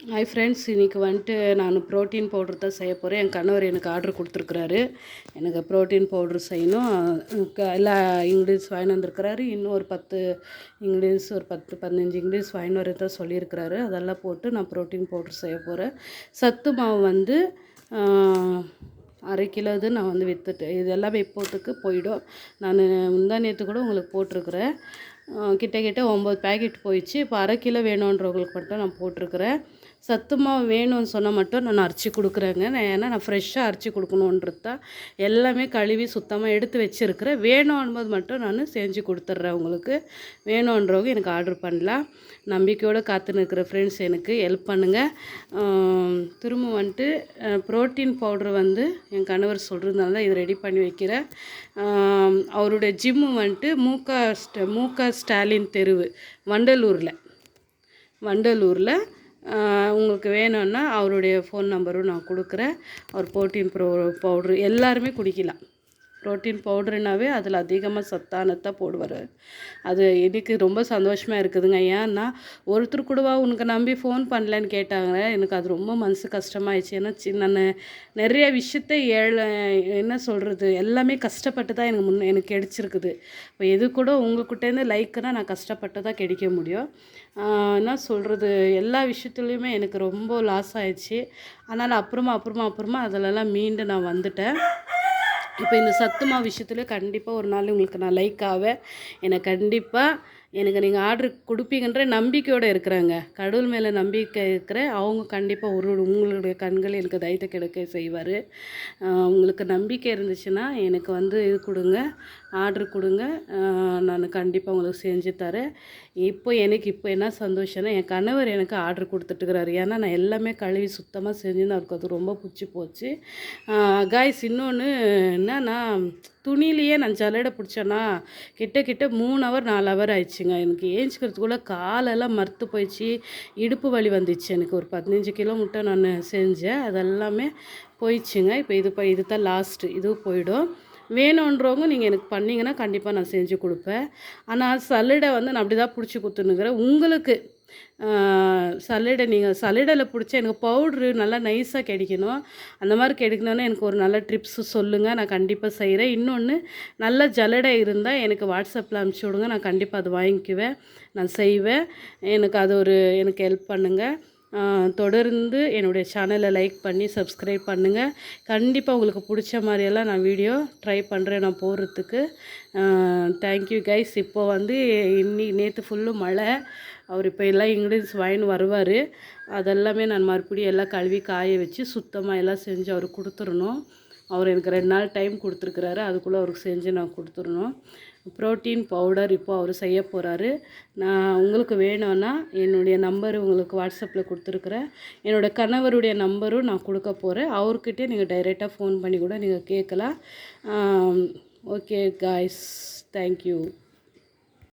Hi friends, இன்றைக்கி வந்துட்டு நான் ப்ரோட்டீன் பவுட்ரு தான் செய்ய போகிறேன். என் கணவர் எனக்கு ஆர்டர் கொடுத்துருக்குறாரு. எனக்கு ப்ரோட்டீன் பவுட்ரு செய்யணும். எல்லா இன்க்ரீடியன்ஸ் வாங்கிட்டு வந்திருக்கிறாரு. இன்னும் ஒரு 10 இன்க்ரீடியன்ஸ், ஒரு 10-15 இன்க்ரீடியன்ஸ் வாங்கிட்டு வர தான் சொல்லியிருக்கிறாரு. அதெல்லாம் போட்டு நான் ப்ரோட்டீன் பவுட்ரு செய்ய போகிறேன். சத்து மாவு வந்து 1/2 கிலோ இது நான் வந்து விற்றுட்டேன். இது எல்லாமே இப்போத்துக்கு போயிடும். நான் முந்தா நேற்று கூட உங்களுக்கு போட்டிருக்கிறேன். கிட்ட 9 பேக்கெட் போயிடுச்சு. இப்போ 1/2 கிலோ வேணுன்றவங்களுக்கு மட்டும் நான் போட்டிருக்கிறேன். சத்து மாவு வேணும்னு சொன்னால் மட்டும் நான் அரைச்சி கொடுக்குறேங்க. ஏன்னா நான் ஃப்ரெஷ்ஷாக அரைச்சி கொடுக்கணுன்றது தான். எல்லாமே கழுவி சுத்தமாக எடுத்து வச்சுருக்கிறேன். வேணும்போது மட்டும் நான் செஞ்சு கொடுத்துட்றேன். உங்களுக்கு வேணுன்றவங்க எனக்கு ஆர்டர் பண்ணலாம். நம்பிக்கையோடு காத்துன்னு இருக்கிற ஃப்ரெண்ட்ஸ் எனக்கு ஹெல்ப் பண்ணுங்கள். திரும்ப வந்துட்டு ப்ரோட்டீன் பவுட்ரு வந்து என் கணவர் சொல்கிறதுனால தான் இது ரெடி பண்ணி வைக்கிறேன். அவருடைய ஜிம்மு வந்துட்டு மூகா ஸ்டாலின் தெருவு, வண்டலூரில் உங்களுக்கு வேணும்னா அவருடைய ஃபோன் நம்பரும் நான் கொடுக்குறேன். அவர் ப்ரோட்டீன் பவுட்ரு எல்லாருமே குடிக்கலாம். ப்ரோட்டீன் பவுட்ருனாவே அதில் அதிகமாக சத்தானத்தான் போடுவார். அது எனக்கு ரொம்ப சந்தோஷமாக இருக்குதுங்க. ஏன்னா ஒருத்தர் கூடவா உனக்கு நம்பி ஃபோன் பண்ணலன்னு கேட்டாங்க. எனக்கு அது ரொம்ப மனசு கஷ்டமாயிடுச்சு. ஏன்னா நான் நிறைய விஷயத்த என்ன சொல்கிறது, எல்லாமே கஷ்டப்பட்டு தான் எனக்கு கிடைச்சிருக்குது. இப்போ எது கூட உங்கள்கிட்டேருந்து லைக்குன்னா நான் கஷ்டப்பட்டு தான் கிடைக்க முடியும். என்ன சொல்கிறது, எல்லா விஷயத்துலையுமே எனக்கு ரொம்ப லாஸ் ஆயிடுச்சு. அதனால் அப்புறமா அதிலெல்லாம் மீண்டு நான் வந்துட்டேன். இப்போ இந்த சத்து மாவு விஷயத்துல கண்டிப்பாக ஒரு நாள் உங்களுக்கு நான் லைக் ஆவேன். எனக்கு நீங்கள் ஆர்டர் கொடுப்பீங்கன்ற நம்பிக்கையோடு இருக்கிறாங்க. கடவுள் மேலே நம்பிக்கை இருக்கிற அவங்க கண்டிப்பாக உங்களுடைய கண்கள் எனக்கு தைத்த கிடைக்க செய்வார். உங்களுக்கு நம்பிக்கை இருந்துச்சுன்னா எனக்கு வந்து இது கொடுங்க, ஆர்டர் கொடுங்க. நான் கண்டிப்பாக உங்களுக்கு செஞ்சு தரேன். இப்போ என்ன சந்தோஷம்னா, என் கணவர் எனக்கு ஆர்டர் கொடுத்துட்டுருக்கிறாரு. ஏன்னா நான் எல்லாமே கழுவி சுத்தமாக செஞ்சுன்னு அவருக்கு அது ரொம்ப பிடிச்சி போச்சு. காய்ஸ், இன்னொன்று என்னன்னா, துணியிலையே நான் ஜல்லடை பிடிச்சேன்னா கிட்ட 3 ஹவர் 4 ஹவர் ஆயிடுச்சுங்க. எனக்கு ஏஞ்சிக்கிறதுக்குள்ளே காலெல்லாம் மறுத்து போயிடுச்சு. இடுப்பு வலி வந்துச்சு. எனக்கு ஒரு 15 கிலோ முட்டை நான் செஞ்சேன். அதெல்லாமே போயிடுச்சுங்க. இப்போ இது தான் லாஸ்ட்டு. இதுவும் போயிடும். வேணுன்றவங்க நீங்கள் எனக்கு பண்ணிங்கன்னா கண்டிப்பாக நான் செஞ்சு கொடுப்பேன். ஆனால் சல்லடை வந்து நான் அப்படி தான் பிடிச்சி கொடுத்துன்னுக்கிறேன். உங்களுக்கு நீங்கள் சல்லடையில் பிடிச்சா எனக்கு பவுட்ரு நல்லா நைஸாக கிடைக்கணும். அந்த மாதிரி கிடைக்கணுன்னா எனக்கு ஒரு நல்ல ட்ரிப்ஸு சொல்லுங்கள். நான் கண்டிப்பாக செய்கிறேன். இன்னொன்று, நல்ல ஜல்லடை இருந்தால் எனக்கு வாட்ஸ்அப்பில் அனுப்பிச்சி விடுங்க. நான் கண்டிப்பாக அது வாங்கிக்குவேன், நான் செய்வேன். எனக்கு ஹெல்ப் பண்ணுங்கள். தொடர்ந்து என்னுடைய சேனலை லைக் பண்ணி சப்ஸ்கிரைப் பண்ணுங்கள். கண்டிப்பாக உங்களுக்கு பிடிச்ச மாதிரியெல்லாம் நான் வீடியோ ட்ரை பண்ணுறேன் நான் போடுறதுக்கு. Thank you guys. இப்போ வந்து நேற்று ஃபுல்லும் மழை. அவர் இப்போ எல்லாம் இன்க்ரீடியன்ஸ் வாங்கின்னு வருவார். அதெல்லாமே நான் மறுபடியும் எல்லாம் கழுவி காய வச்சு சுத்தமாக எல்லாம் செஞ்சு அவருக்கு கொடுத்துடணும். அவர் எனக்கு 2 நாள் டைம் கொடுத்துருக்குறாரு. அதுக்குள்ளே அவருக்கு செஞ்சு நான் கொடுத்துடணும். ப்ரோட்டீன் பவுடர் இப்போ அவர் செய்ய போகிறாரு. நான் உங்களுக்கு வேணும்னா என்னுடைய நம்பரு உங்களுக்கு வாட்ஸ்அப்பில் கொடுத்துருக்குறேன். என்னோடய கணவருடைய நம்பரும் நான் கொடுக்க போகிறேன். அவர்கிட்டே நீங்கள் டைரெக்டாக ஃபோன் பண்ணி கூட நீங்கள் கேட்கலாம். Okay guys, thank you.